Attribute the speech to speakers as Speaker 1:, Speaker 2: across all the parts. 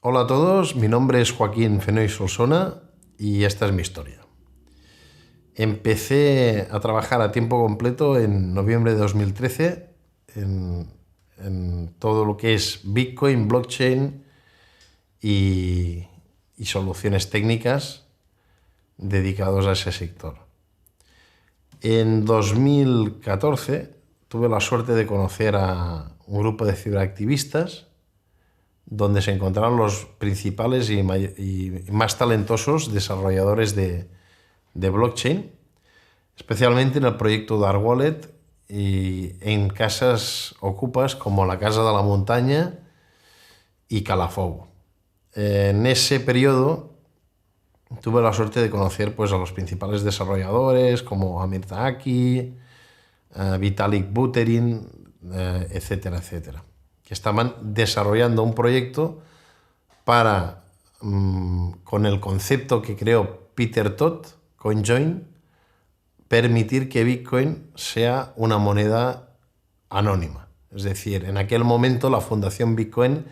Speaker 1: Hola a todos, mi nombre es Joaquín Fenoy Solsona y esta es mi historia. Empecé a trabajar a tiempo completo en noviembre de 2013 en todo lo que es Bitcoin, blockchain y soluciones técnicas dedicados a ese sector. En 2014 tuve la suerte de conocer a un grupo de ciberactivistas donde se encontraron los principales y más talentosos desarrolladores de blockchain, especialmente en el proyecto Dark Wallet y en casas ocupas como la Casa de la Montaña y Calafogo. En ese periodo tuve la suerte de conocer pues, a los principales desarrolladores como Amir Taaki, Vitalik Buterin, etcétera, etcétera, que estaban desarrollando un proyecto para, con el concepto que creó Peter Todd, CoinJoin, permitir que Bitcoin sea una moneda anónima. Es decir, en aquel momento la Fundación Bitcoin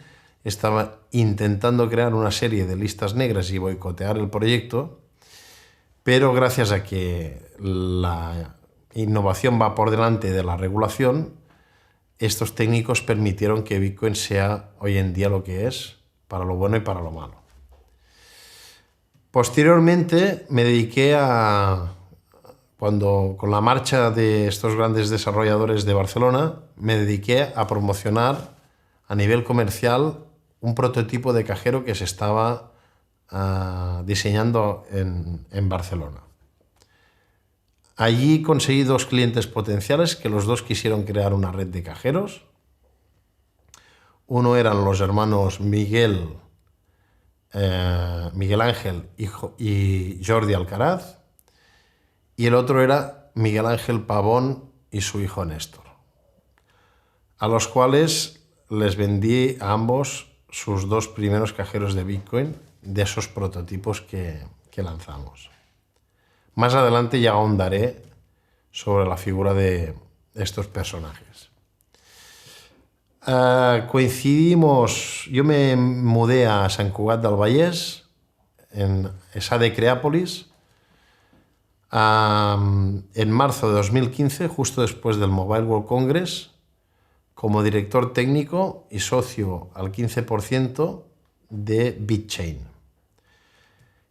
Speaker 1: estaba intentando crear una serie de listas negras y boicotear el proyecto, pero gracias a que la innovación va por delante de la regulación, estos técnicos permitieron que Bitcoin sea hoy en día lo que es, para lo bueno y para lo malo. Posteriormente me dediqué con la marcha de estos grandes desarrolladores de Barcelona, me dediqué a promocionar a nivel comercial un prototipo de cajero que se estaba diseñando en Barcelona. Allí conseguí dos clientes potenciales que los dos quisieron crear una red de cajeros. Uno eran los hermanos Miguel Ángel y Jordi Alcaraz, y el otro era Miguel Ángel Pavón y su hijo Néstor, a los cuales les vendí a ambos sus dos primeros cajeros de Bitcoin de esos prototipos que lanzamos. Más adelante ya ahondaré sobre la figura de estos personajes. Coincidimos, yo me mudé a Sant Cugat del Vallès, en esa de Creápolis, en marzo de 2015, justo después del Mobile World Congress, como director técnico y socio al 15% de BitChain,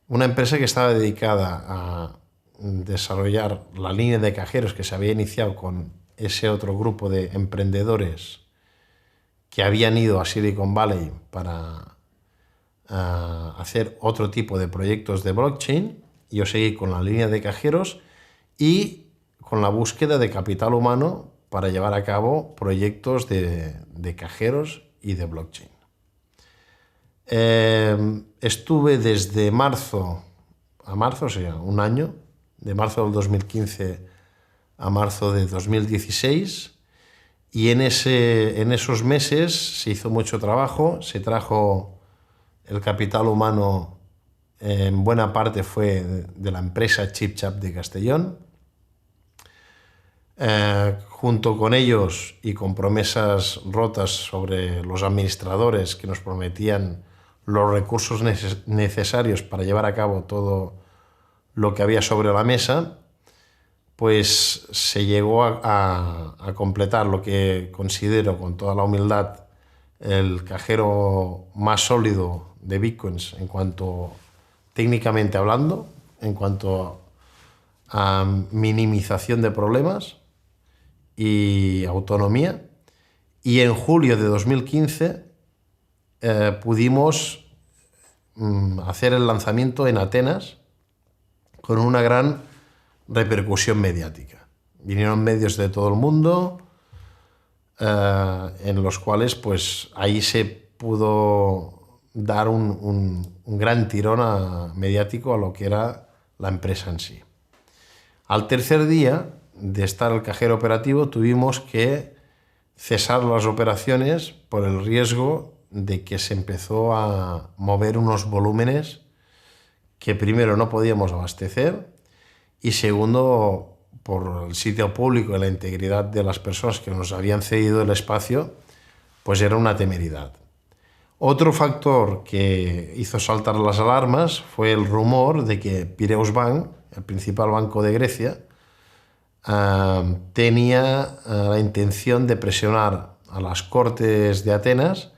Speaker 1: una empresa que estaba dedicada a desarrollar la línea de cajeros que se había iniciado con ese otro grupo de emprendedores que habían ido a Silicon Valley para hacer otro tipo de proyectos de blockchain. Yo seguí con la línea de cajeros y con la búsqueda de capital humano para llevar a cabo proyectos de cajeros y de blockchain. Estuve desde marzo a marzo, o sea, un año, de marzo del 2015 a marzo de 2016, y en esos meses se hizo mucho trabajo, se trajo el capital humano, en buena parte fue de la empresa ChipChap de Castellón, junto con ellos y con promesas rotas sobre los administradores que nos prometían los recursos necesarios para llevar a cabo todo lo que había sobre la mesa, pues se llegó a completar lo que considero con toda la humildad el cajero más sólido de Bitcoins en cuanto técnicamente hablando, en cuanto a minimización de problemas y autonomía. Y en julio de 2015 pudimos hacer el lanzamiento en Atenas con una gran repercusión mediática. Vinieron medios de todo el mundo, en los cuales pues ahí se pudo dar un gran tirón mediático a lo que era la empresa en sí. Al tercer día de estar el cajero operativo tuvimos que cesar las operaciones por el riesgo de que se empezó a mover unos volúmenes que primero no podíamos abastecer y segundo, por el sitio público y la integridad de las personas que nos habían cedido el espacio, pues era una temeridad. Otro factor que hizo saltar las alarmas fue el rumor de que Piraeus Bank, el principal banco de Grecia, tenía la intención de presionar a las Cortes de Atenas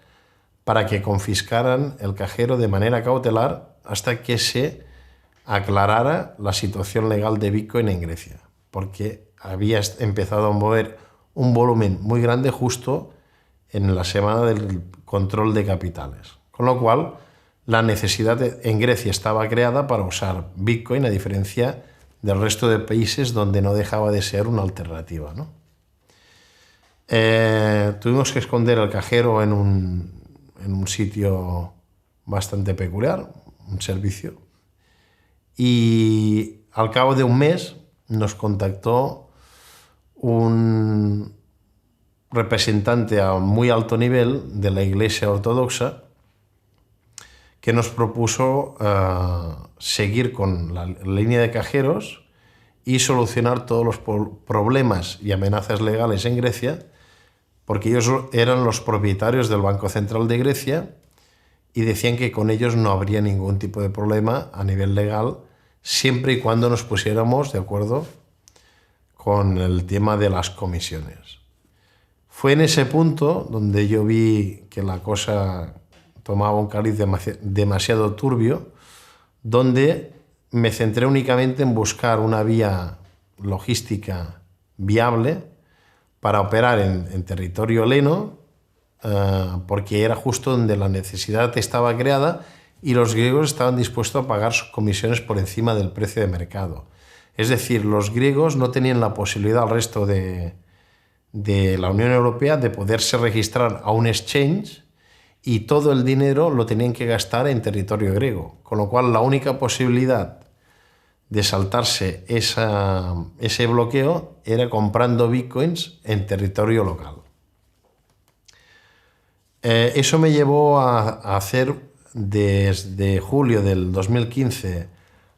Speaker 1: para que confiscaran el cajero de manera cautelar hasta que se aclarara la situación legal de Bitcoin en Grecia, porque había empezado a mover un volumen muy grande justo en la semana del control de capitales. Con lo cual, la necesidad en Grecia estaba creada para usar Bitcoin, a diferencia del resto de países donde no dejaba de ser una alternativa, ¿no? Tuvimos que esconder el cajero en un sitio bastante peculiar, un servicio, y al cabo de un mes nos contactó un representante a muy alto nivel de la Iglesia Ortodoxa que nos propuso seguir con la línea de cajeros y solucionar todos los problemas y amenazas legales en Grecia, porque ellos eran los propietarios del Banco Central de Grecia y decían que con ellos no habría ningún tipo de problema a nivel legal, siempre y cuando nos pusiéramos de acuerdo con el tema de las comisiones. Fue en ese punto donde yo vi que la cosa tomaba un cariz demasiado turbio, donde me centré únicamente en buscar una vía logística viable para operar en territorio heleno, porque era justo donde la necesidad estaba creada y los griegos estaban dispuestos a pagar sus comisiones por encima del precio de mercado. Es decir, los griegos no tenían la posibilidad al resto de la Unión Europea de poderse registrar a un exchange y todo el dinero lo tenían que gastar en territorio griego, con lo cual la única posibilidad de saltarse ese bloqueo era comprando bitcoins en territorio local. Eso me llevó a hacer desde julio del 2015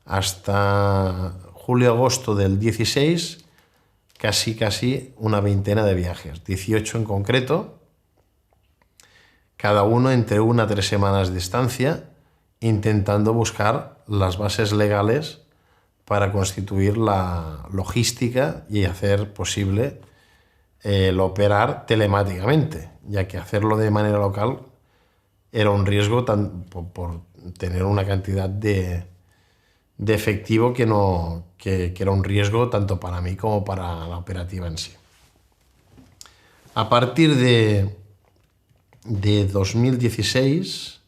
Speaker 1: hasta julio-agosto del 16 casi una veintena de viajes, 18 en concreto, cada uno entre 1 a 3 semanas de estancia, intentando buscar las bases legales para constituir la logística y hacer posible el operar telemáticamente, ya que hacerlo de manera local era un riesgo por tener una cantidad de efectivo que era un riesgo tanto para mí como para la operativa en sí. A partir de 2016,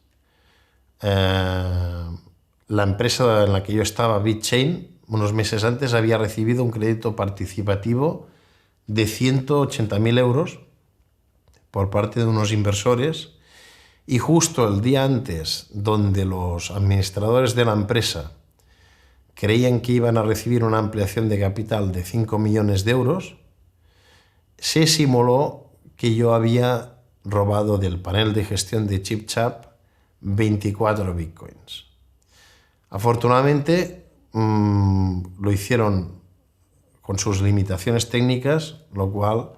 Speaker 1: la empresa en la que yo estaba, BitChain, unos meses antes había recibido un crédito participativo de 180.000 euros por parte de unos inversores, y justo el día antes, donde los administradores de la empresa creían que iban a recibir una ampliación de capital de 5 millones de euros, se simuló que yo había robado del panel de gestión de ChipChap 24 bitcoins. Afortunadamente lo hicieron con sus limitaciones técnicas, lo cual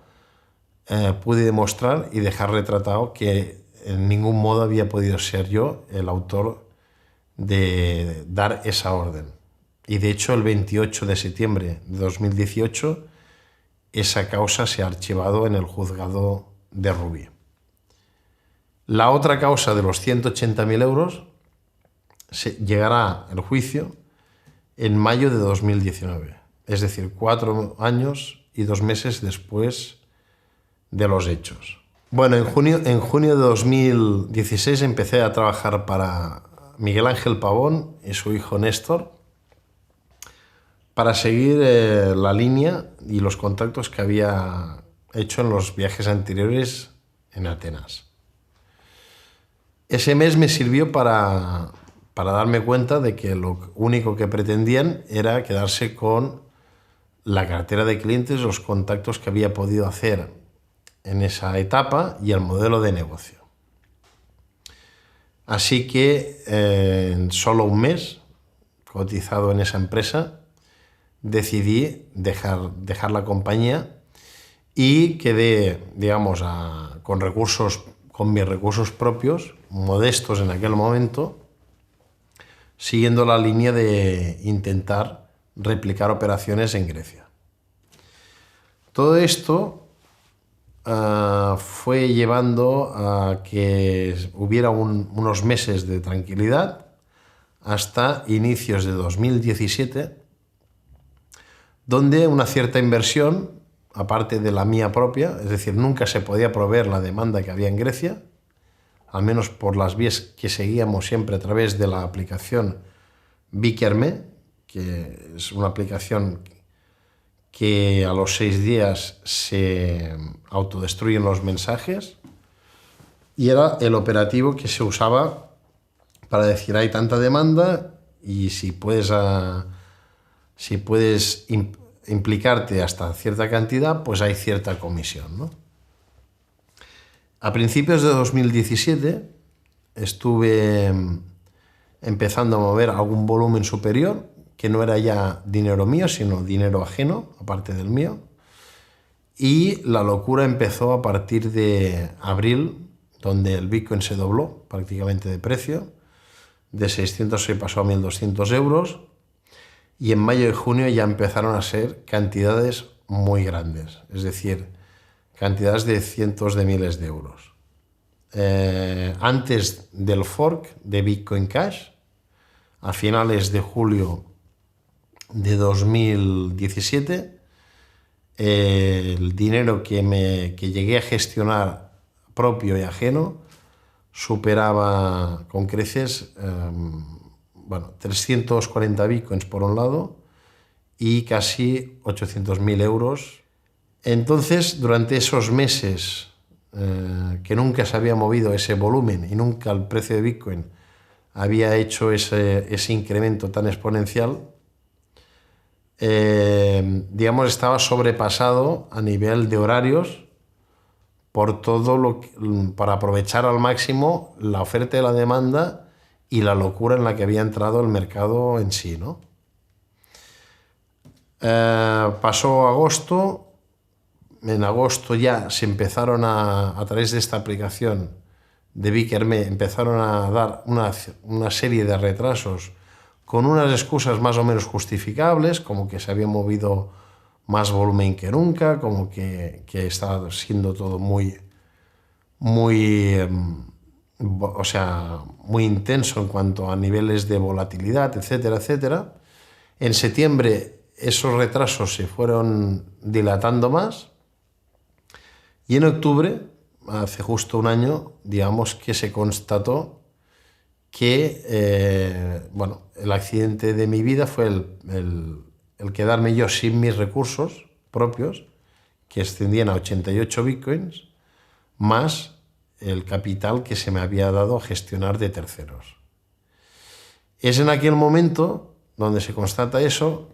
Speaker 1: pude demostrar y dejar retratado que en ningún modo había podido ser yo el autor de dar esa orden. Y de hecho el 28 de septiembre de 2018 esa causa se ha archivado en el juzgado de Rubí. La otra causa de los 180.000 euros llegará el juicio en mayo de 2019, es decir, 4 años y 2 meses después de los hechos. Bueno, en junio de 2016 empecé a trabajar para Miguel Ángel Pavón y su hijo Néstor para seguir la línea y los contactos que había hecho en los viajes anteriores en Atenas. Ese mes me sirvió para darme cuenta de que lo único que pretendían era quedarse con la cartera de clientes, los contactos que había podido hacer en esa etapa y el modelo de negocio. Así que en solo un mes, cotizado en esa empresa, decidí dejar la compañía y quedé, digamos, con con mis recursos propios, modestos en aquel momento, siguiendo la línea de intentar replicar operaciones en Grecia. Todo esto fue llevando a que hubiera unos meses de tranquilidad hasta inicios de 2017, donde una cierta inversión, aparte de la mía propia, es decir, nunca se podía proveer la demanda que había en Grecia, al menos por las vías que seguíamos siempre a través de la aplicación Bikerme, que es una aplicación que a los 6 días se autodestruyen los mensajes, y era el operativo que se usaba para decir hay tanta demanda y si puedes implicarte hasta cierta cantidad, pues hay cierta comisión, ¿no? A principios de 2017 estuve empezando a mover algún volumen superior, que no era ya dinero mío, sino dinero ajeno, aparte del mío. Y la locura empezó a partir de abril, donde el Bitcoin se dobló prácticamente de precio. De 600 se pasó a 1.200 euros. Y en mayo y junio ya empezaron a ser cantidades muy grandes, es decir, cantidades de cientos de miles de euros. Antes del fork de Bitcoin Cash, a finales de julio de 2017, el dinero que llegué a gestionar propio y ajeno superaba con creces 340 bitcoins por un lado y casi 800.000 euros. Entonces, durante esos meses que nunca se había movido ese volumen y nunca el precio de Bitcoin había hecho ese incremento tan exponencial, digamos, estaba sobrepasado a nivel de horarios por todo para aprovechar al máximo la oferta y la demanda y la locura en la que había entrado el mercado en sí, ¿no? Pasó agosto. En agosto ya se empezaron a través de esta aplicación de Bikerme, empezaron a dar una serie de retrasos con unas excusas más o menos justificables, como que se había movido más volumen que nunca, como que estaba siendo todo muy intenso en cuanto a niveles de volatilidad, etcétera, etcétera. En septiembre esos retrasos se fueron dilatando más y en octubre, hace justo un año, digamos que se constató que el accidente de mi vida fue el quedarme yo sin mis recursos propios, que ascendían a 88 bitcoins, más el capital que se me había dado a gestionar de terceros. Es en aquel momento donde se constata eso,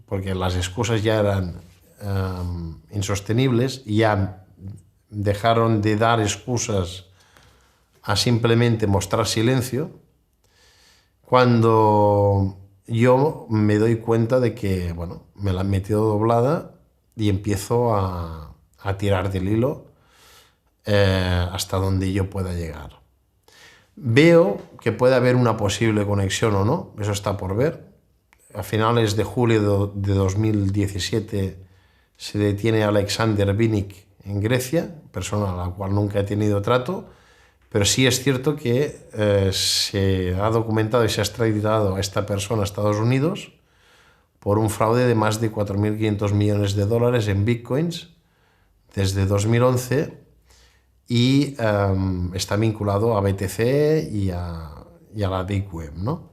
Speaker 1: porque las excusas ya eran insostenibles y ya dejaron de dar excusas a simplemente mostrar silencio, cuando yo me doy cuenta de que me la han metido doblada y empiezo a tirar del hilo hasta donde yo pueda llegar. Veo que puede haber una posible conexión o no, eso está por ver. A finales de julio de 2017 se detiene Alexander Vinnik en Grecia, persona a la cual nunca he tenido trato, pero sí es cierto que se ha documentado y se ha extraditado a esta persona a Estados Unidos por un fraude de más de 4.500 millones de dólares en bitcoins desde 2011 y está vinculado a BTC y a la Deep Web, ¿no?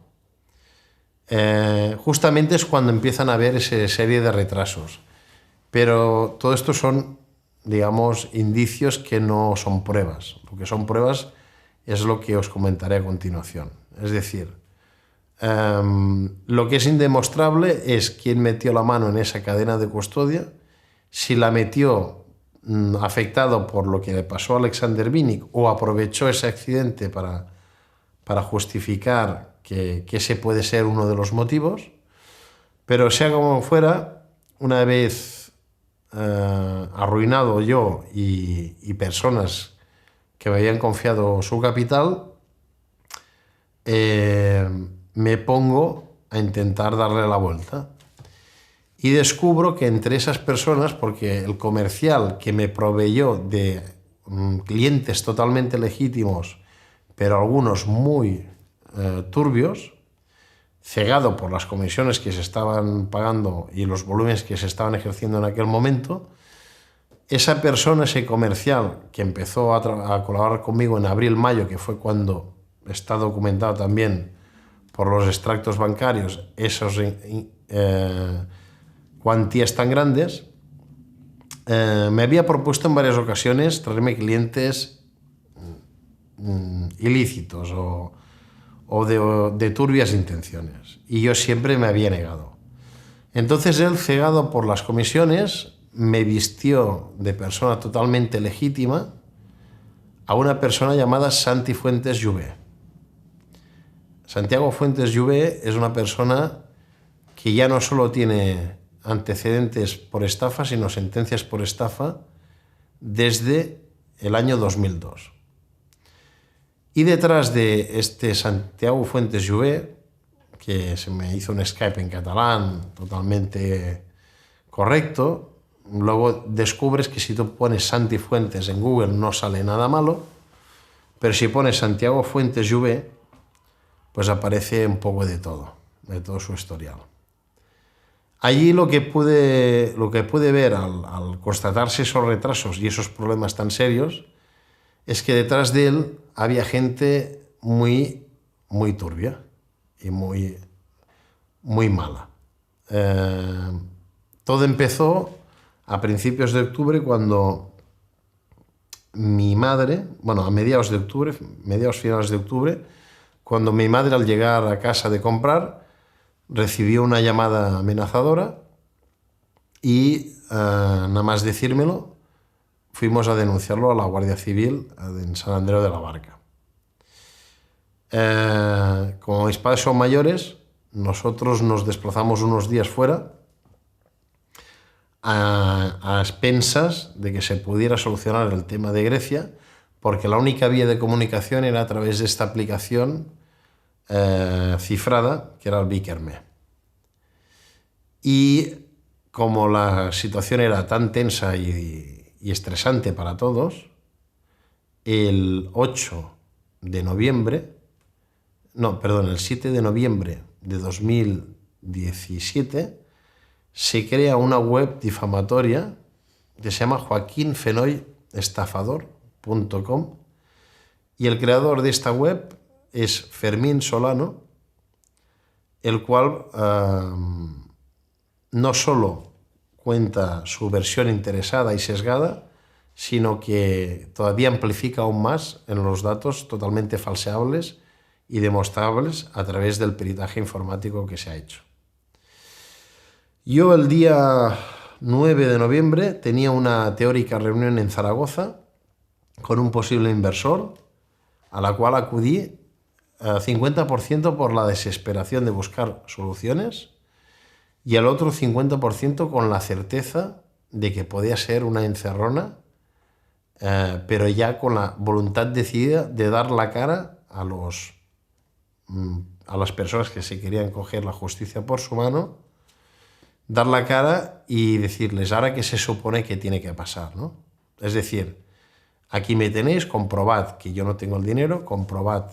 Speaker 1: Justamente es cuando empiezan a haber esa serie de retrasos, pero todo esto son, digamos, indicios que no son pruebas. Lo que son pruebas es lo que os comentaré a continuación. Es decir, lo que es indemostrable es quién metió la mano en esa cadena de custodia, si la metió afectado por lo que le pasó a Alexander Vinnik o aprovechó ese accidente para justificar que ese puede ser uno de los motivos. Pero sea como fuera, una vez arruinado yo y personas que me habían confiado su capital, me pongo a intentar darle la vuelta. Y descubro que entre esas personas, porque el comercial que me proveyó de clientes totalmente legítimos, pero algunos muy turbios, cegado por las comisiones que se estaban pagando y los volúmenes que se estaban ejerciendo en aquel momento, esa persona, ese comercial que empezó a colaborar conmigo en abril-mayo, que fue cuando está documentado también por los extractos bancarios esos cuantías tan grandes, me había propuesto en varias ocasiones traerme clientes ilícitos o de turbias intenciones, y yo siempre me había negado. Entonces él, cegado por las comisiones, me vistió de persona totalmente legítima a una persona llamada Santi Fuentes Lluvé. Santiago Fuentes Lluvé es una persona que ya no solo tiene antecedentes por estafa, sino sentencias por estafa desde el año 2002. Y detrás de este Santiago Fuentes Lluvé, que se me hizo un Skype en catalán totalmente correcto, luego descubres que si tú pones Santi Fuentes en Google no sale nada malo, pero si pones Santiago Fuentes Lluvé, pues aparece un poco de todo su historial. Allí lo que pude ver al constatarse esos retrasos y esos problemas tan serios es que detrás de él había gente muy, muy turbia y muy, muy mala. Todo empezó a principios de octubre, cuando mi madre, bueno, a mediados finales de octubre, cuando mi madre, al llegar a casa de comprar, recibió una llamada amenazadora y nada más decírmelo, fuimos a denunciarlo a la Guardia Civil en San Andreu de la Barca. Como mis padres son mayores, nosotros nos desplazamos unos días fuera a expensas de que se pudiera solucionar el tema de Grecia, porque la única vía de comunicación era a través de esta aplicación cifrada, que era el Vikerme. Y como la situación era tan tensa y estresante para todos, el 7 de noviembre de 2017 se crea una web difamatoria que se llama joaquinfenoyestafador.com, y el creador de esta web es Fermín Solano, el cual no solo cuenta su versión interesada y sesgada, sino que todavía amplifica aún más en los datos totalmente falseables y demostrables a través del peritaje informático que se ha hecho. Yo el día 9 de noviembre tenía una teórica reunión en Zaragoza con un posible inversor, a la cual acudí 50% por la desesperación de buscar soluciones y al otro 50% con la certeza de que podía ser una encerrona, pero ya con la voluntad decidida de dar la cara a las personas que se querían coger la justicia por su mano, dar la cara y decirles ahora qué se supone que tiene que pasar, ¿no? Es decir, aquí me tenéis, comprobad que yo no tengo el dinero, comprobad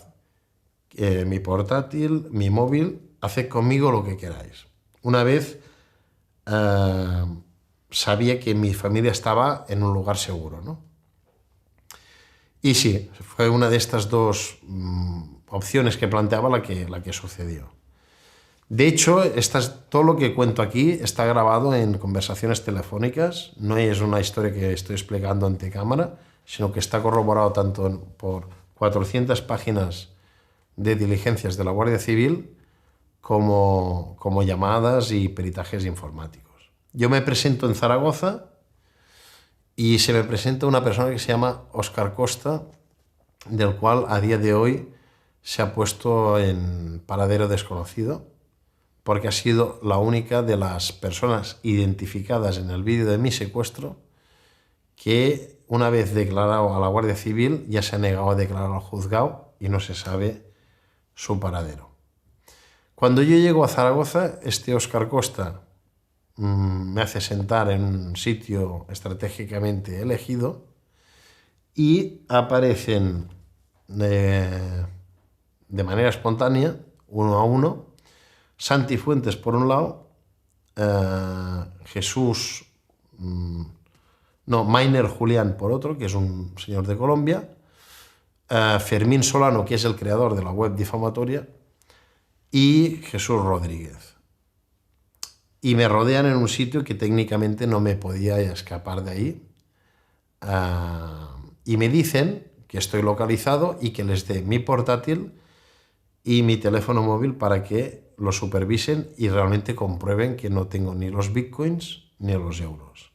Speaker 1: mi portátil, mi móvil, haced conmigo lo que queráis. Una vez sabía que mi familia estaba en un lugar seguro, ¿no? Y sí, fue una de estas dos opciones que planteaba la que sucedió. De hecho, todo lo que cuento aquí está grabado en conversaciones telefónicas, no es una historia que estoy explicando ante cámara, sino que está corroborado tanto por 400 páginas de diligencias de la Guardia Civil como llamadas y peritajes informáticos. Yo me presento en Zaragoza y se me presenta una persona que se llama Óscar Costa, del cual a día de hoy se ha puesto en paradero desconocido, porque ha sido la única de las personas identificadas en el vídeo de mi secuestro que una vez declarado a la Guardia Civil, ya se ha negado a declarar al juzgado y no se sabe su paradero. Cuando yo llego a Zaragoza, este Óscar Costa me hace sentar en un sitio estratégicamente elegido y aparecen de manera espontánea, uno a uno, Santi Fuentes por un lado, Mainer Julián por otro, que es un señor de Colombia, Fermín Solano, que es el creador de la web difamatoria, y Jesús Rodríguez. Y me rodean en un sitio que técnicamente no me podía escapar de ahí. Y me dicen que estoy localizado y que les dé mi portátil y mi teléfono móvil para que lo supervisen y realmente comprueben que no tengo ni los bitcoins ni los euros.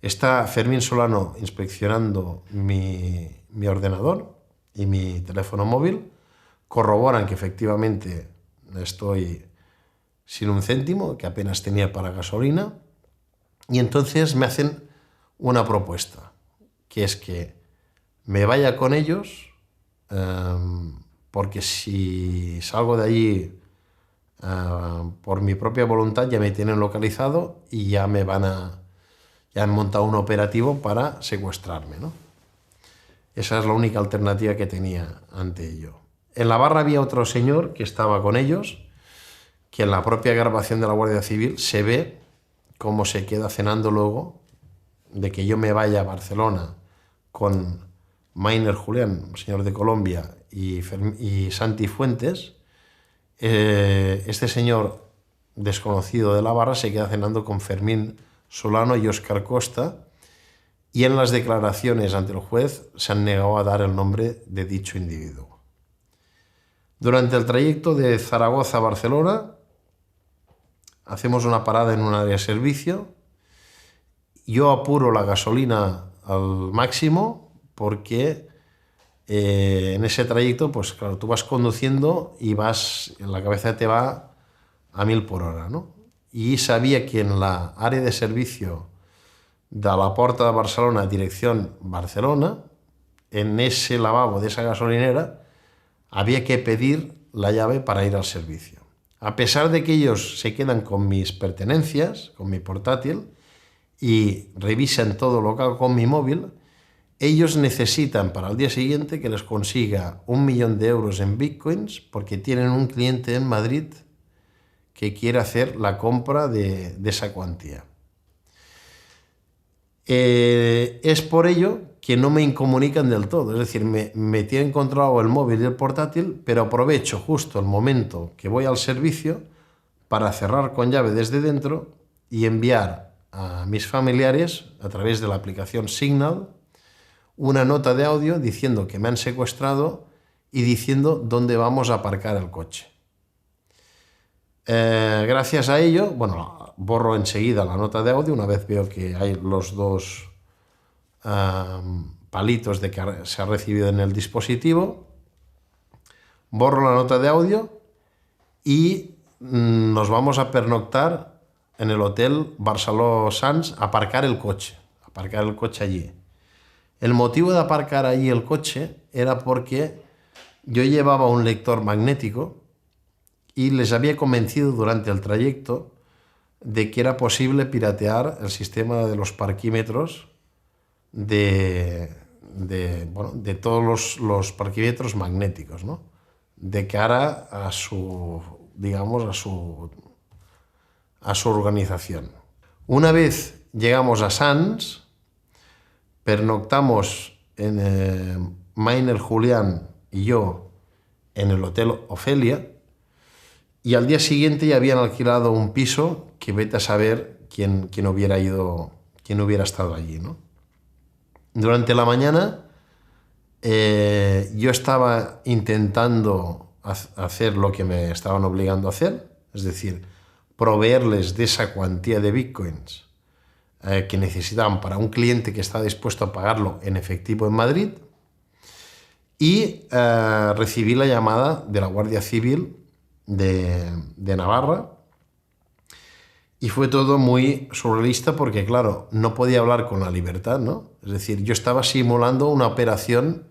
Speaker 1: Está Fermín Solano inspeccionando mi ordenador y mi teléfono móvil, corroboran que efectivamente estoy sin un céntimo, que apenas tenía para gasolina, y entonces me hacen una propuesta, que es que me vaya con ellos, porque si salgo de allí por mi propia voluntad ya me tienen localizado y ya han montado un operativo para secuestrarme, ¿no? Esa es la única alternativa que tenía ante ello. En la barra había otro señor que estaba con ellos, que en la propia grabación de la Guardia Civil se ve cómo se queda cenando luego de que yo me vaya a Barcelona con Mainer Julián, un señor de Colombia, y Santi Fuentes. Este señor desconocido de la barra se queda cenando con Fermín Solano y Óscar Costa, y en las declaraciones ante el juez se han negado a dar el nombre de dicho individuo. Durante el trayecto de Zaragoza a Barcelona hacemos una parada en un área de servicio. Yo apuro la gasolina al máximo porque en ese trayecto, pues claro, tú vas conduciendo y la cabeza te va a 1000 por hora, ¿no? Y sabía que en la área de servicio de la Porta de Barcelona, dirección Barcelona, en ese lavabo de esa gasolinera, había que pedir la llave para ir al servicio. A pesar de que ellos se quedan con mis pertenencias, con mi portátil, y revisan todo lo que hago con mi móvil, ellos necesitan para el día siguiente que les consiga 1 millón de euros en bitcoins porque tienen un cliente en Madrid que quiere hacer la compra de esa cuantía. Es por ello que no me incomunican del todo, es decir, me tienen controlado el móvil y el portátil, pero aprovecho justo el momento que voy al servicio para cerrar con llave desde dentro y enviar a mis familiares, a través de la aplicación Signal, una nota de audio diciendo que me han secuestrado y diciendo dónde vamos a aparcar el coche. Gracias a ello, bueno, borro enseguida la nota de audio una vez veo que hay los dos palitos de que se ha recibido en el dispositivo. Borro la nota de audio y nos vamos a pernoctar en el hotel Barceló Sants a aparcar el coche allí. El motivo de aparcar allí el coche era porque yo llevaba un lector magnético y les había convencido durante el trayecto de que era posible piratear el sistema de los parquímetros de todos los parquímetros magnéticos, ¿no? De cara a su, digamos, a su organización. Una vez llegamos a Sants, pernoctamos en Mainer Julián y yo en el Hotel Ofelia, y al día siguiente ya habían alquilado un piso que vete a saber quién hubiera estado allí, ¿no? Durante la mañana yo estaba intentando hacer lo que me estaban obligando a hacer, es decir, proveerles de esa cuantía de bitcoins que necesitaban para un cliente que está dispuesto a pagarlo en efectivo en Madrid, y recibí la llamada de la Guardia Civil de Navarra Y fue todo muy surrealista porque, claro, no podía hablar con la libertad, ¿no? Es decir, yo estaba simulando una operación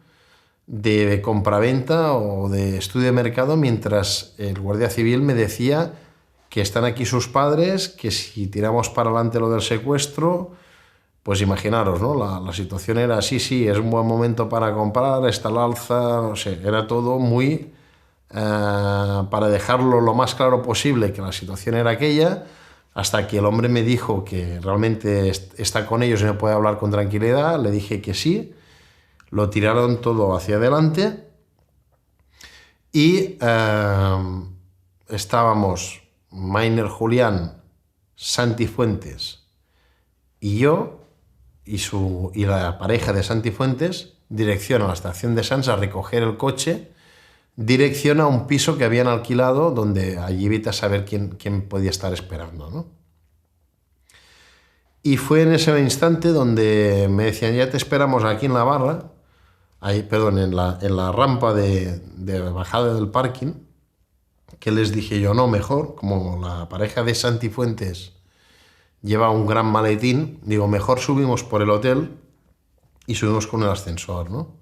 Speaker 1: de compraventa o de estudio de mercado mientras el guardia civil me decía que están aquí sus padres, que si tiramos para adelante lo del secuestro, pues imaginaros, ¿no? La situación era así, sí, es un buen momento para comprar, está al alza, no sé, era todo muy... para dejarlo lo más claro posible que la situación era aquella, hasta que el hombre me dijo que realmente está con ellos y me puede hablar con tranquilidad, le dije que sí, lo tiraron todo hacia adelante y estábamos Mainer Julián, Santi Fuentes y yo y la pareja de Santi Fuentes, dirección a la estación de Sants a recoger el coche, dirección a un piso que habían alquilado donde allí vete a saber quién podía estar esperando, ¿no? Y fue en ese instante donde me decían, ya te esperamos aquí en la barra, ahí, perdón, en la rampa de bajada del parking, que les dije yo, no, mejor, como la pareja de Santi Fuentes lleva un gran maletín, digo, mejor subimos por el hotel y subimos con el ascensor, ¿no?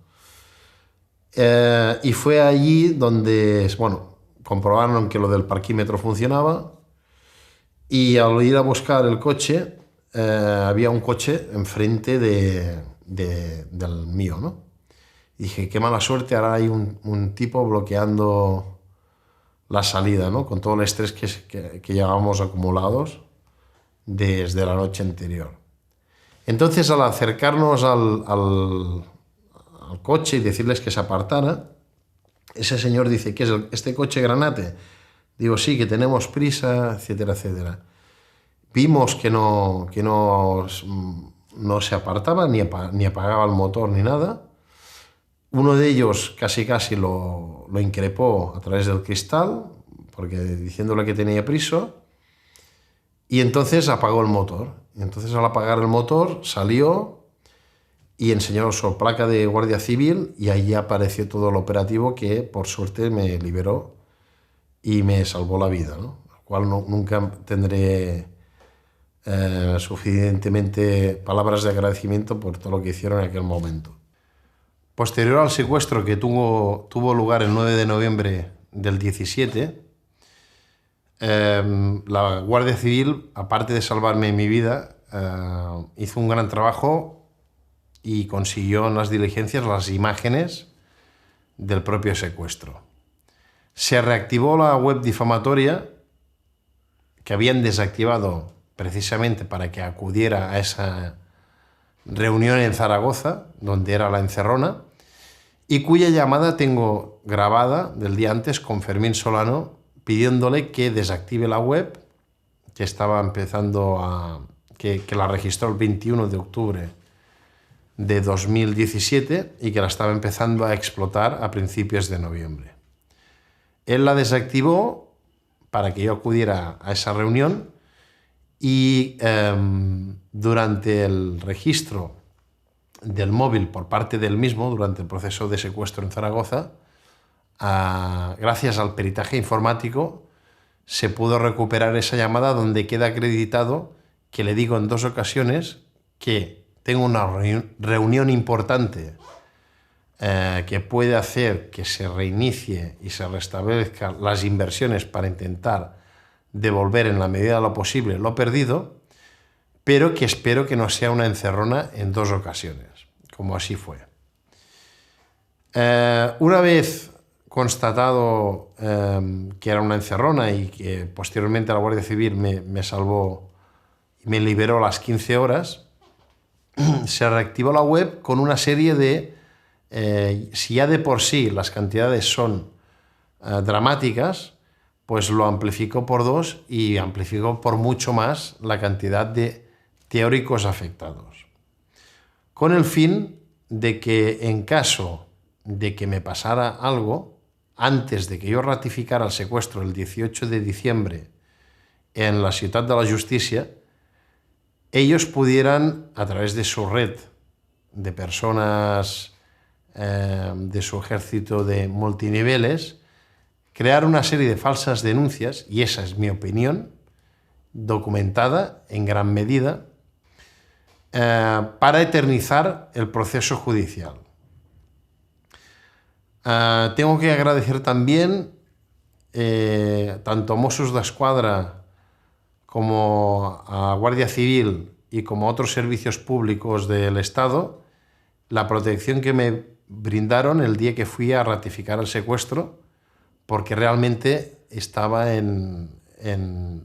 Speaker 1: Y fue allí donde, bueno, comprobaron que lo del parquímetro funcionaba y al ir a buscar el coche, había un coche enfrente del mío, ¿no? Y dije, qué mala suerte, ahora hay un tipo bloqueando la salida, ¿no? Con todo el estrés que llevábamos acumulados desde la noche anterior. Entonces, al acercarnos al coche y decirles que se apartara, ese señor dice, ¿qué es este coche granate? Digo, sí, que tenemos prisa, etcétera, etcétera. Vimos que no se apartaba, ni apagaba el motor, ni nada. Uno de ellos casi lo increpó a través del cristal, porque diciéndole que tenía prisa, y entonces apagó el motor. Y entonces al apagar el motor salió y enseñó su placa de guardia civil y ahí apareció todo el operativo que por suerte me liberó y me salvó la vida, ¿no? Al cual nunca tendré suficientemente palabras de agradecimiento por todo lo que hicieron en aquel momento. Posterior al secuestro que tuvo lugar el 9 de noviembre del 17, la Guardia Civil, aparte de salvarme mi vida, hizo un gran trabajo y consiguió en las diligencias las imágenes del propio secuestro. Se reactivó la web difamatoria que habían desactivado precisamente para que acudiera a esa reunión en Zaragoza, donde era la encerrona, y cuya llamada tengo grabada del día antes con Fermín Solano pidiéndole que desactive la web, que estaba empezando que la registró el 21 de octubre de 2017 y que la estaba empezando a explotar a principios de noviembre. Él la desactivó para que yo acudiera a esa reunión y durante el registro del móvil por parte del mismo, durante el proceso de secuestro en Zaragoza, gracias al peritaje informático, se pudo recuperar esa llamada donde queda acreditado que le digo en 2 ocasiones que tengo una reunión importante que puede hacer que se reinicie y se restablezcan las inversiones para intentar devolver en la medida de lo posible lo perdido, pero que espero que no sea una encerrona en 2 ocasiones, como así fue. Una vez constatado que era una encerrona y que posteriormente la Guardia Civil me salvó y me liberó a las 15 horas, se reactivó la web con una serie de, si ya de por sí las cantidades son dramáticas, pues lo amplificó por 2 y amplificó por mucho más la cantidad de teóricos afectados, con el fin de que en caso de que me pasara algo, antes de que yo ratificara el secuestro el 18 de diciembre en la Ciutat de la Justícia, ellos pudieran, a través de su red de personas de su ejército de multiniveles, crear una serie de falsas denuncias, y esa es mi opinión, documentada en gran medida para eternizar el proceso judicial. Tengo que agradecer también tanto a Mossos d'Esquadra como a Guardia Civil y como a otros servicios públicos del Estado la protección que me brindaron el día que fui a ratificar el secuestro, porque realmente estaba en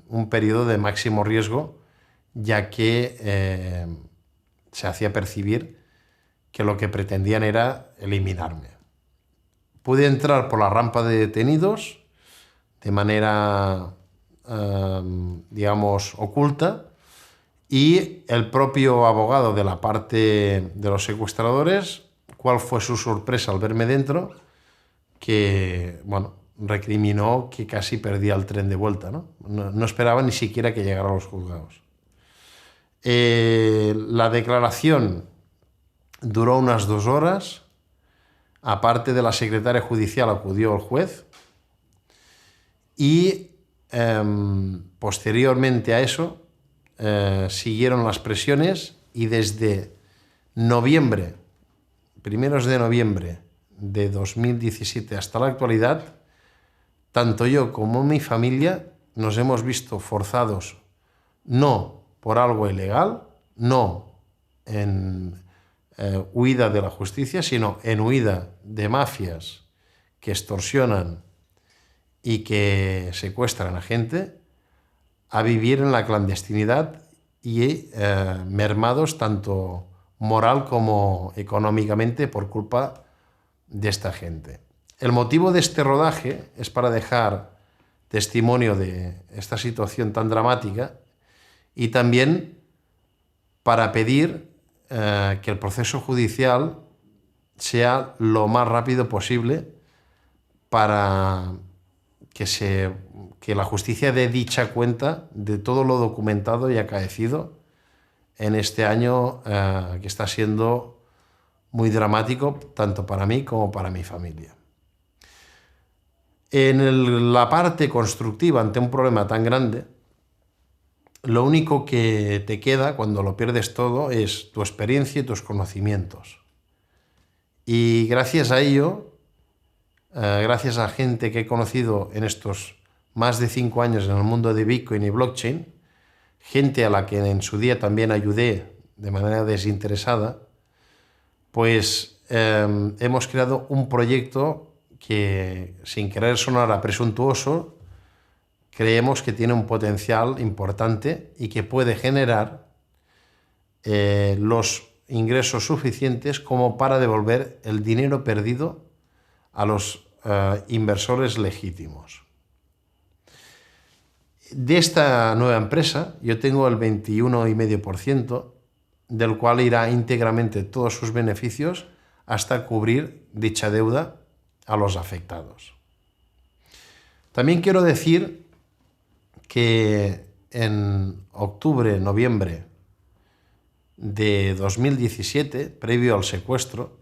Speaker 1: un periodo de máximo riesgo, ya que se hacía percibir que lo que pretendían era eliminarme. Pude entrar por la rampa de detenidos de manera, digamos, oculta, y el propio abogado de la parte de los secuestradores, ¿cuál fue su sorpresa al verme dentro? Que, bueno, recriminó que casi perdía el tren de vuelta, ¿no? No esperaba ni siquiera que llegara a los juzgados. La declaración duró unas 2 horas. Aparte de la secretaria judicial, acudió el juez y posteriormente a eso siguieron las presiones, y desde noviembre, primeros de noviembre de 2017 hasta la actualidad, tanto yo como mi familia nos hemos visto forzados, no por algo ilegal, no en huida de la justicia, sino en huida de mafias que extorsionan y que secuestran a gente, a vivir en la clandestinidad y mermados tanto moral como económicamente por culpa de esta gente. El motivo de este rodaje es para dejar testimonio de esta situación tan dramática y también para pedir que el proceso judicial sea lo más rápido posible para que la justicia dé dicha cuenta de todo lo documentado y acaecido en este año que está siendo muy dramático tanto para mí como para mi familia. En la parte constructiva, ante un problema tan grande, lo único que te queda cuando lo pierdes todo es tu experiencia y tus conocimientos. Y gracias a ello, gracias a gente que he conocido en estos más de 5 años en el mundo de Bitcoin y blockchain, gente a la que en su día también ayudé de manera desinteresada, pues hemos creado un proyecto que, sin querer sonar a presuntuoso, creemos que tiene un potencial importante y que puede generar los ingresos suficientes como para devolver el dinero perdido a los inversores legítimos. De esta nueva empresa yo tengo el 21,5%, del cual irá íntegramente todos sus beneficios hasta cubrir dicha deuda a los afectados. También quiero decir que en octubre, noviembre de 2017, previo al secuestro,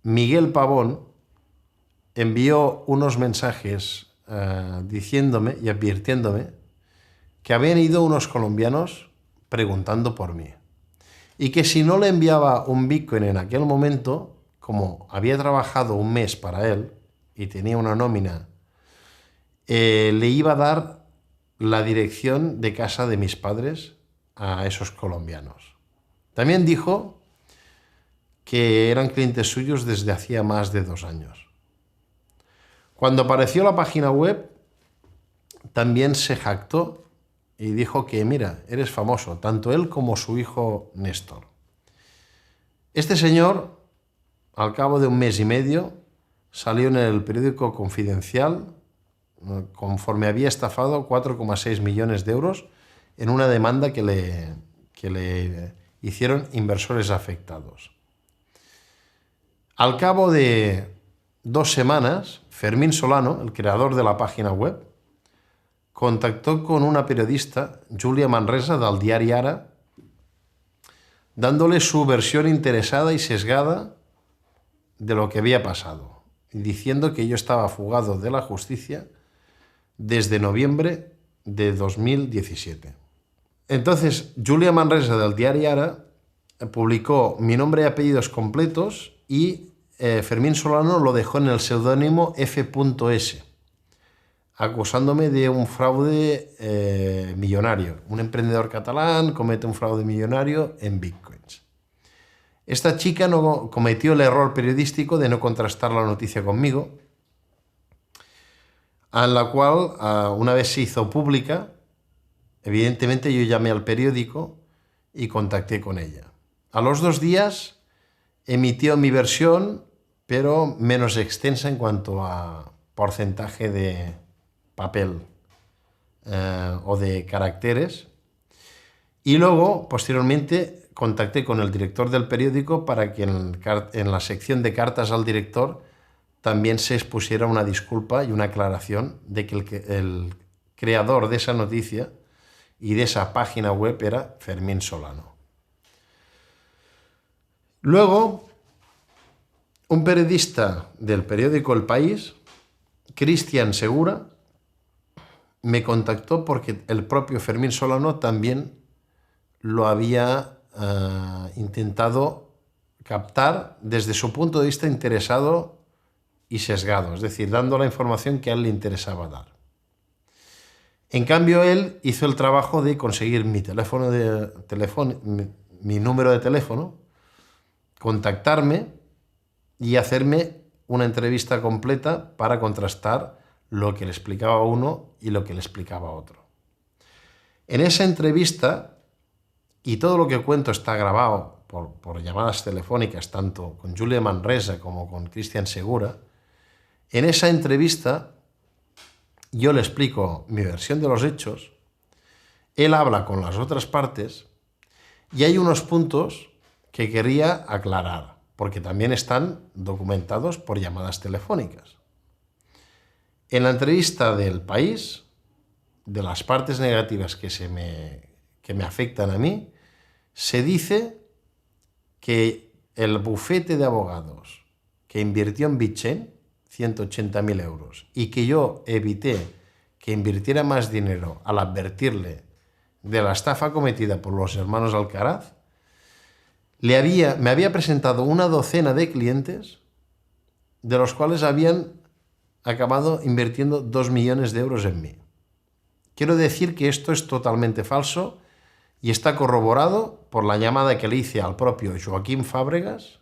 Speaker 1: Miguel Pavón envió unos mensajes diciéndome y advirtiéndome que habían ido unos colombianos preguntando por mí y que si no le enviaba un Bitcoin en aquel momento, como había trabajado un mes para él y tenía una nómina, le iba a dar la dirección de casa de mis padres a esos colombianos. También dijo que eran clientes suyos desde hacía más de 2 años. Cuando apareció la página web, también se jactó y dijo que, mira, eres famoso, tanto él como su hijo Néstor. Este señor, al cabo de 1 mes y medio, salió en el periódico Confidencial conforme había estafado 4,6 millones de euros en una demanda que le hicieron inversores afectados. Al cabo de 2 semanas, Fermín Solano, el creador de la página web, contactó con una periodista, Júlia Manresa, del diari Ara, dándole su versión interesada y sesgada de lo que había pasado, diciendo que yo estaba fugado de la justicia desde noviembre de 2017. Entonces, Julia Manresa del diario Ara publicó mi nombre y apellidos completos y Fermín Solano lo dejó en el seudónimo F.S, acusándome de un fraude millonario. Un emprendedor catalán comete un fraude millonario en bitcoins. Esta chica no cometió el error periodístico de no contrastar la noticia conmigo, a la cual, una vez se hizo pública, evidentemente yo llamé al periódico y contacté con ella. A los 2 días emitió mi versión, pero menos extensa en cuanto a porcentaje de papel o de caracteres. Y luego, posteriormente, contacté con el director del periódico para que en la sección de cartas al director también se expusiera una disculpa y una aclaración de que el creador de esa noticia y de esa página web era Fermín Solano. Luego, un periodista del periódico El País, Cristian Segura, me contactó porque el propio Fermín Solano también lo había intentado captar desde su punto de vista interesado y sesgado, es decir, dando la información que a él le interesaba dar. En cambio, él hizo el trabajo de conseguir mi número de teléfono, contactarme y hacerme una entrevista completa para contrastar lo que le explicaba a uno y lo que le explicaba a otro. En esa entrevista, y todo lo que cuento está grabado por llamadas telefónicas, tanto con Julia Manresa como con Cristian Segura, en esa entrevista yo le explico mi versión de los hechos, él habla con las otras partes y hay unos puntos que quería aclarar, porque también están documentados por llamadas telefónicas. En la entrevista del País, de las partes negativas que me afectan a mí, se dice que el bufete de abogados que invirtió en Bitchain 180.000 euros y que yo evité que invirtiera más dinero al advertirle de la estafa cometida por los hermanos Alcaraz, me había presentado una docena de clientes de los cuales habían acabado invirtiendo 2 millones de euros en mí. Quiero decir que esto es totalmente falso y está corroborado por la llamada que le hice al propio Joaquín Fábregas,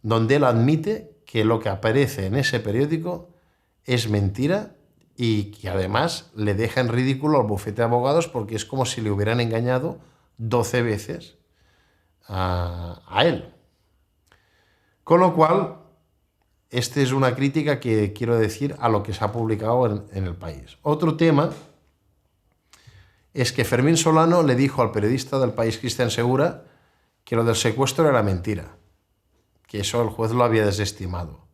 Speaker 1: donde él admite que lo que aparece en ese periódico es mentira y que además le deja en ridículo al bufete de abogados porque es como si le hubieran engañado 12 veces a él. Con lo cual, esta es una crítica que quiero decir a lo que se ha publicado en El País. Otro tema es que Fermín Solano le dijo al periodista del País, Cristian Segura, que lo del secuestro era mentira, que eso el juez lo había desestimado.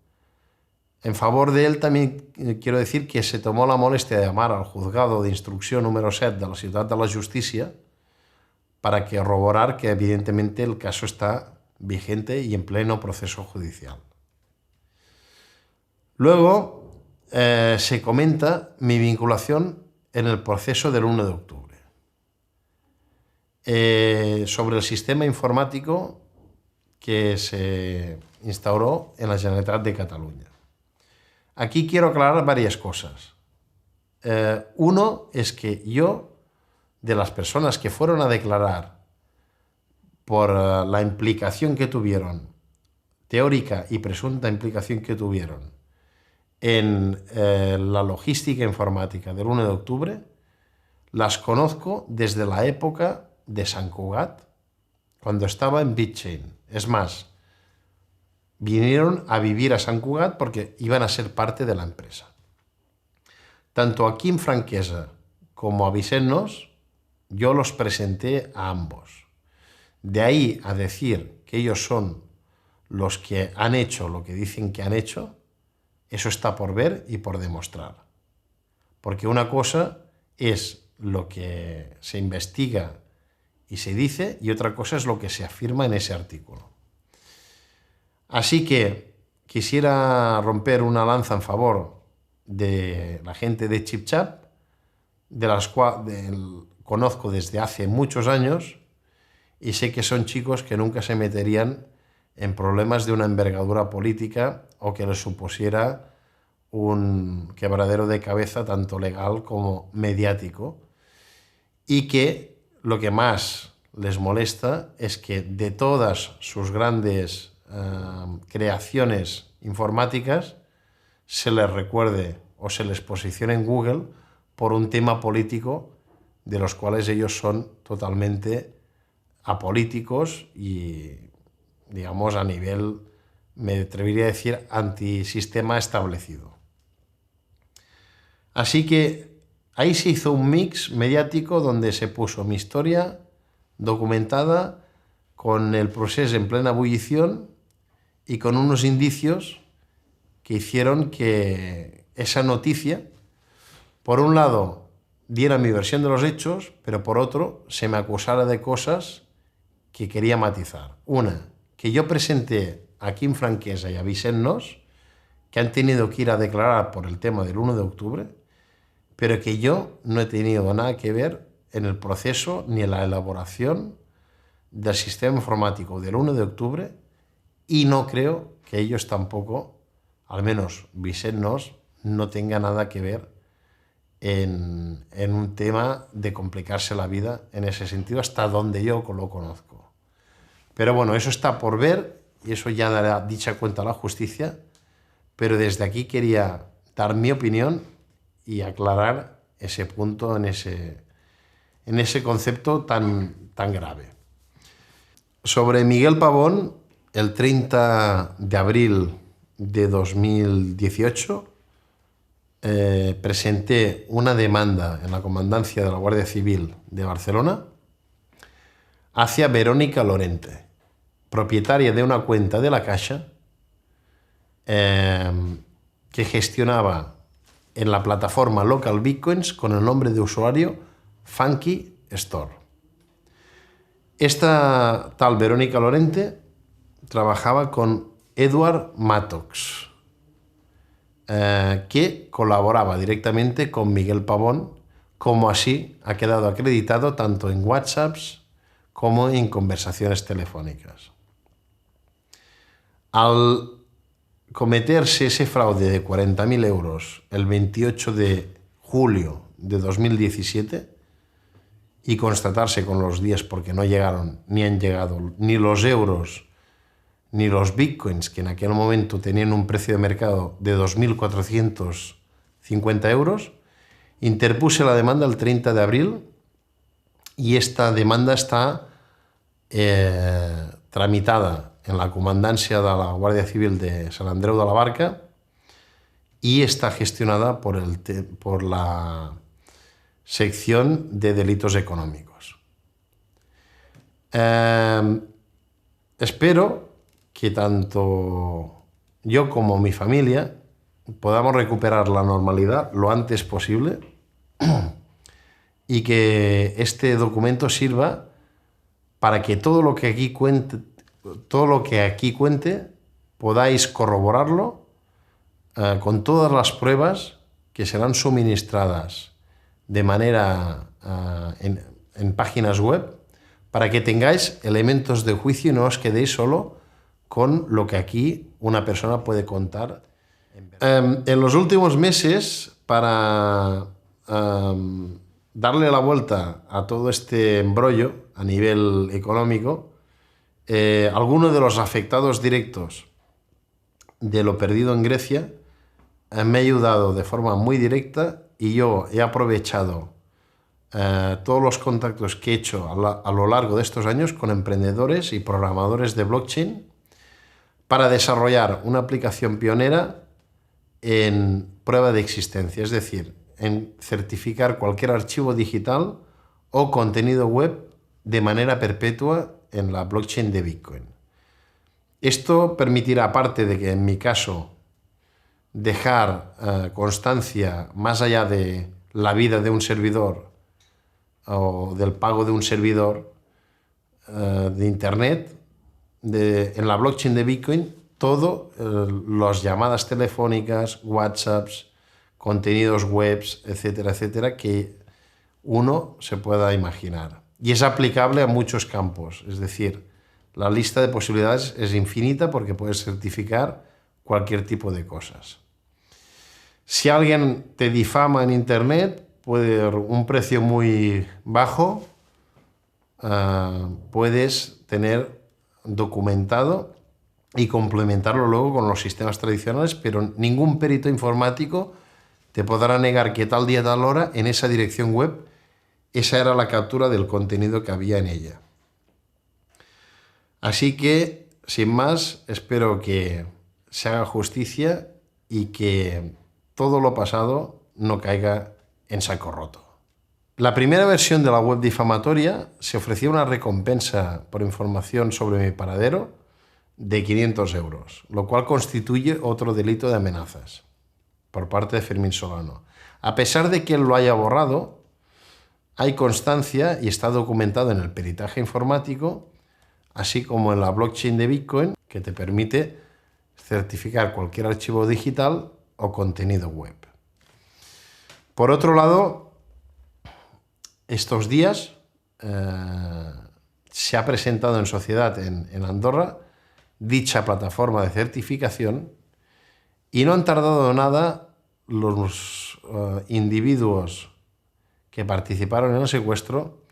Speaker 1: En favor de él también quiero decir que se tomó la molestia de llamar al juzgado de instrucción número 7 de la Ciutat de la Justícia para corroborar que evidentemente el caso está vigente y en pleno proceso judicial. Luego se comenta mi vinculación en el proceso del 1 de octubre. Sobre el sistema informático que se instauró en la Generalitat de Cataluña. Aquí quiero aclarar varias cosas. Uno es que yo, de las personas que fueron a declarar por la implicación que tuvieron, teórica y presunta implicación que tuvieron en la logística informática del 1 de octubre, las conozco desde la época de Sant Cugat, cuando estaba en Bitchain. Es más, vinieron a vivir a Sant Cugat porque iban a ser parte de la empresa. Tanto a Quim Franquesa como a Vicent Nos, yo los presenté a ambos. De ahí a decir que ellos son los que han hecho lo que dicen que han hecho, eso está por ver y por demostrar. Porque una cosa es lo que se investiga y se dice y otra cosa es lo que se afirma en ese artículo. Así que quisiera romper una lanza en favor de la gente de ChipChat de las cuales conozco desde hace muchos años y sé que son chicos que nunca se meterían en problemas de una envergadura política o que les supusiera un quebradero de cabeza tanto legal como mediático, y que lo que más les molesta es que de todas sus grandes creaciones informáticas se les recuerde o se les posicione en Google por un tema político de los cuales ellos son totalmente apolíticos y, digamos, a nivel, me atrevería a decir, antisistema establecido. Así que ahí se hizo un mix mediático donde se puso mi historia documentada con el proceso en plena ebullición y con unos indicios que hicieron que esa noticia, por un lado, diera mi versión de los hechos, pero por otro, se me acusara de cosas que quería matizar. Una, que yo presenté a Quim Franquesa y a Vicent Nos, que han tenido que ir a declarar por el tema del 1 de octubre, pero que yo no he tenido nada que ver en el proceso ni en la elaboración del sistema informático del 1 de octubre, y no creo que ellos tampoco, al menos Vicent Nos, no tenga nada que ver en un tema de complicarse la vida en ese sentido, hasta donde yo lo conozco. Pero bueno, eso está por ver y eso ya dará dicha cuenta a la justicia, pero desde aquí quería dar mi opinión y aclarar ese punto en ese concepto tan grave. Sobre Miguel Pavón, el 30 de abril de 2018 presenté una demanda en la Comandancia de la Guardia Civil de Barcelona hacia Verónica Lorente, propietaria de una cuenta de la Caixa que gestionaba en la plataforma Local Bitcoins con el nombre de usuario Funky Store. Esta tal Verónica Lorente trabajaba con Edward Mattox, que colaboraba directamente con Miguel Pavón, como así ha quedado acreditado tanto en WhatsApps como en conversaciones telefónicas. Al cometerse ese fraude de 40.000 euros el 28 de julio de 2017 y constatarse con los días, porque no llegaron ni han llegado ni los euros ni los bitcoins, que en aquel momento tenían un precio de mercado de 2.450 euros, interpuse la demanda el 30 de abril y esta demanda está tramitada en la Comandancia de la Guardia Civil de Sant Andreu de la Barca y está gestionada por la sección de delitos económicos. Espero que tanto yo como mi familia podamos recuperar la normalidad lo antes posible y que este documento sirva para que todo lo que aquí cuente podáis corroborarlo con todas las pruebas que serán suministradas de manera en páginas web, para que tengáis elementos de juicio y no os quedéis solo con lo que aquí una persona puede contar. En los últimos meses, para darle la vuelta a todo este embrollo a nivel económico, algunos de los afectados directos de lo perdido en Grecia me ha ayudado de forma muy directa, y yo he aprovechado todos los contactos que he hecho a lo largo de estos años con emprendedores y programadores de blockchain para desarrollar una aplicación pionera en prueba de existencia, es decir, en certificar cualquier archivo digital o contenido web de manera perpetua en la blockchain de Bitcoin. Esto permitirá, aparte de que en mi caso dejar constancia más allá de la vida de un servidor o del pago de un servidor de internet, en la blockchain de Bitcoin, todo, las llamadas telefónicas, WhatsApps, contenidos webs, etcétera, etcétera, que uno se pueda imaginar. Y es aplicable a muchos campos, es decir, la lista de posibilidades es infinita porque puedes certificar cualquier tipo de cosas. Si alguien te difama en Internet, puede un precio muy bajo, puedes tener documentado y complementarlo luego con los sistemas tradicionales, pero ningún perito informático te podrá negar que tal día, tal hora, en esa dirección web, esa era la captura del contenido que había en ella. Así que, sin más, espero que se haga justicia y que todo lo pasado no caiga en saco roto. La primera versión de la web difamatoria se ofrecía una recompensa por información sobre mi paradero de 500 euros, lo cual constituye otro delito de amenazas por parte de Fermín Solano. A pesar de que él lo haya borrado, hay constancia y está documentado en el peritaje informático, así como en la blockchain de Bitcoin, que te permite certificar cualquier archivo digital o contenido web. Por otro lado, estos días se ha presentado en sociedad en Andorra dicha plataforma de certificación y no han tardado nada los individuos que participaron en el secuestro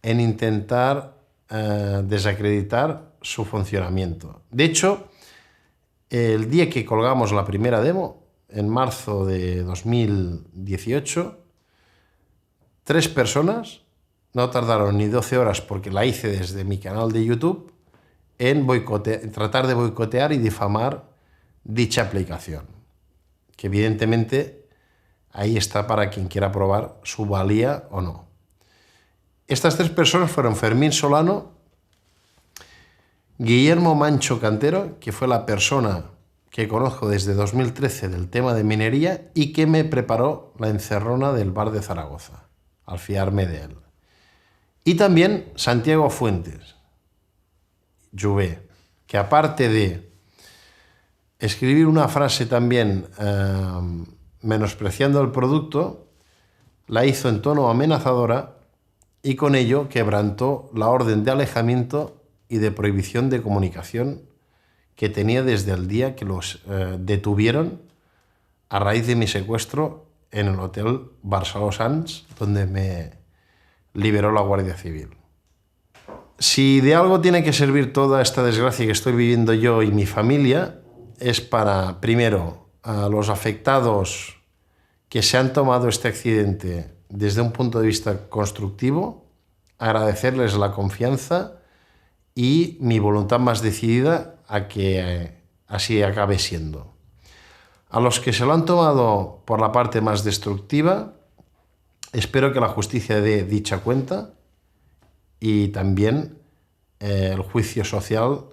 Speaker 1: en intentar desacreditar su funcionamiento. De hecho, el día que colgamos la primera demo, en marzo de 2018, 3 personas, no tardaron ni 12 horas porque la hice desde mi canal de YouTube, en tratar de boicotear y difamar dicha aplicación, que evidentemente ahí está para quien quiera probar su valía o no. Estas 3 personas fueron Fermín Solano, Guillermo Mancho Cantero, que fue la persona que conozco desde 2013 del tema de minería y que me preparó la encerrona del bar de Zaragoza, al fiarme de él. Y también Santiago Fuentes, Juvé, que aparte de escribir una frase también menospreciando el producto, la hizo en tono amenazadora y con ello quebrantó la orden de alejamiento y de prohibición de comunicación que tenía desde el día que los detuvieron a raíz de mi secuestro en el hotel Barceló Sants, donde me liberó la Guardia Civil. Si de algo tiene que servir toda esta desgracia que estoy viviendo yo y mi familia, es para, primero, a los afectados que se han tomado este accidente desde un punto de vista constructivo, agradecerles la confianza y mi voluntad más decidida a que así acabe siendo. A los que se lo han tomado por la parte más destructiva, espero que la justicia dé dicha cuenta y también el juicio social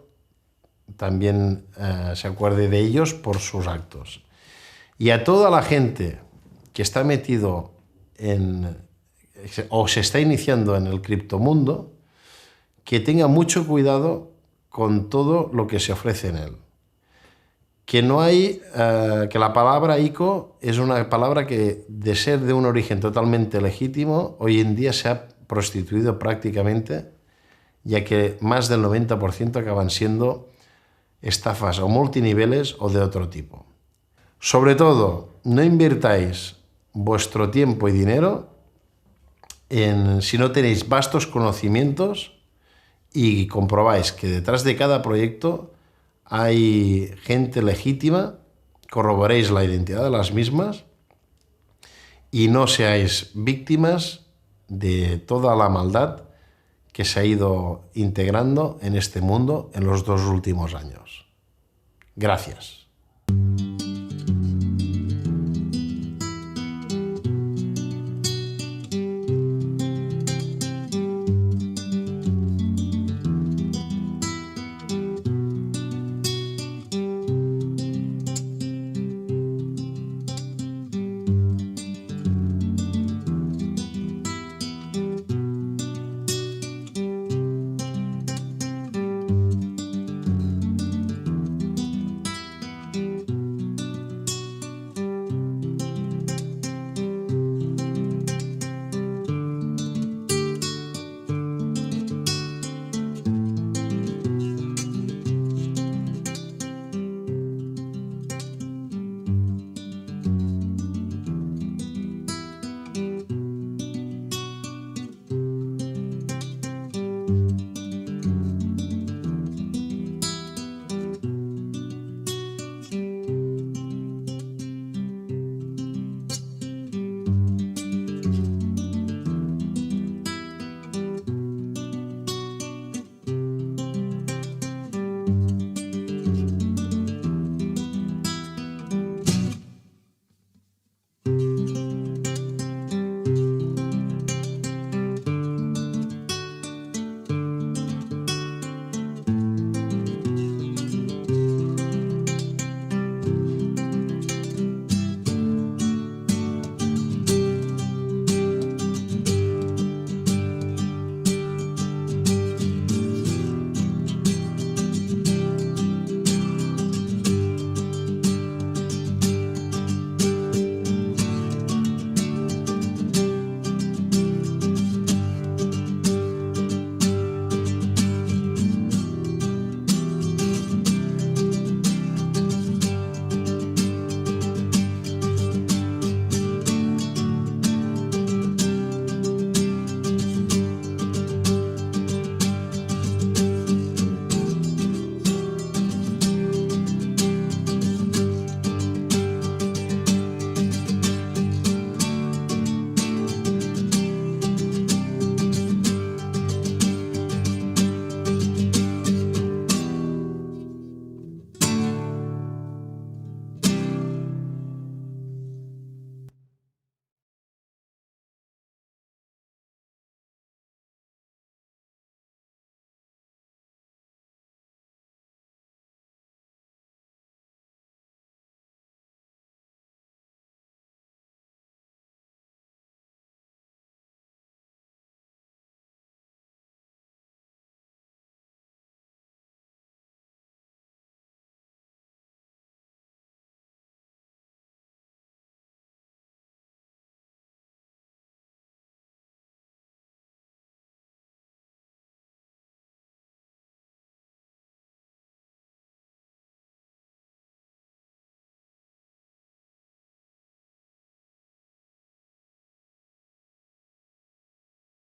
Speaker 1: también se acuerde de ellos por sus actos. Y a toda la gente que está metido o se está iniciando en el criptomundo, que tenga mucho cuidado con todo lo que se ofrece en él. Que no hay, que la palabra ICO es una palabra que, de ser de un origen totalmente legítimo, hoy en día se ha prostituido prácticamente, ya que más del 90% acaban siendo estafas o multiniveles o de otro tipo. Sobre todo, no invirtáis vuestro tiempo y dinero si no tenéis vastos conocimientos y comprobáis que detrás de cada proyecto hay gente legítima, corroboréis la identidad de las mismas y no seáis víctimas de toda la maldad que se ha ido integrando en este mundo en los 2 últimos años. Gracias.